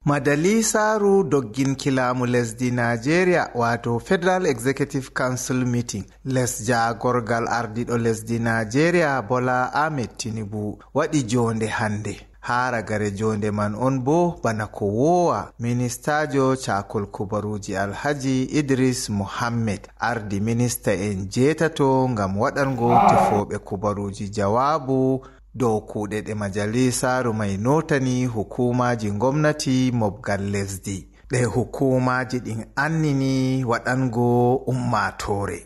Majalisaru dogginki laamu lesdi Nigeria wato Federal Executive Council Meeting les jagorgal ardiɗo lesdi Nigeria Bola Ahmed Tinubu waɗi jonde hande. Haragare jonde man on bo bana ko wowa ministajo cakol kubaruji Alhaji Idris Muhammad ardi minista en jetato ngam waɗango tefoɓe kubaruji jawabu dow kuɗe ɗe majalisaru mai notani hukumaji gomnati mobgal lesdi ɗe hukumaji ɗin annini waɗango ummatore.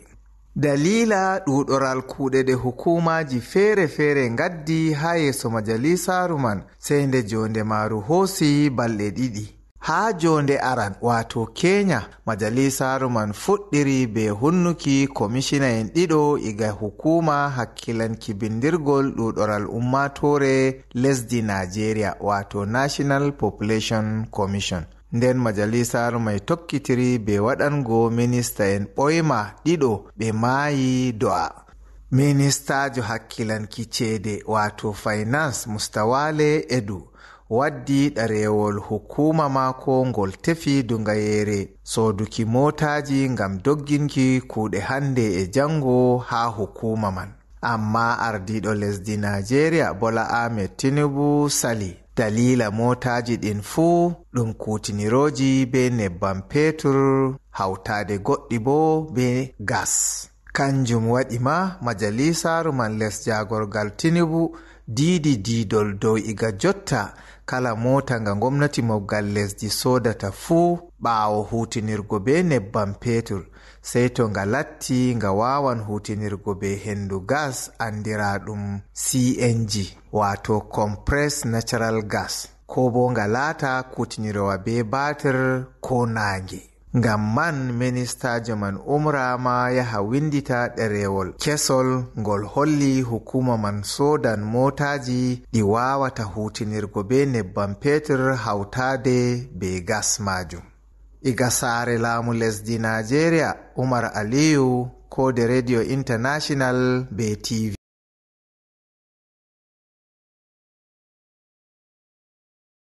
Dalila ɗuɗoral kuɗe ɗe hukumaji fere gaddi ha yeso majalisaru man sai nde jonde maru hosi balɗe ɗiɗi. Ha jonde aran wato Kenya majalisaru man fuɗɗiri be hunnuki komishina en ɗiɗo iga hukuma hakkilanki bindirgol ɗuɗoral ummatore lesdi Nigeria wato National Population Commission. Nden majalisaru mai tokkitiri be waɗango minista en ɓoyma ɗiɗo ɓe maayi do'a. Ministajo hakkilanki cede wato finance Mustawale Edu waddi ɗarewol hukuma mako ngol tefi dungayere soduki motaji ngam dogginki kuɗe hande e jango ha hukuma man. Amma ardiɗo lesdi Nigeria Bola Ahmed Tinubu sali dalila motaji ɗin fuu ɗum kutiniroji be nebbam petur hautade goɗɗi bo be gas. Kanjum waɗi ma majalisaru man les jagorgal Tinubu didi didol dow iga jotta kala mota nga gomnati mobgal lesdi sodata fuu ɓaawo hutinirgo be nebbam petur sei to nga latti nga wawan hutinirgo be hendu gas andiraɗum CNG wato compressed natural gas ko bo nga laata kutinirowa be batir ko nange. Ngam man ministajo man umrama yaha windita ɗerewol kesol ngol holli hukuma man sodan motaji ɗi wawata hutinirgo be nebbam petur hautade be gas majum. Iga sare laamu lesdi Nigeria Umar Aliyu ko de Radio International be TV.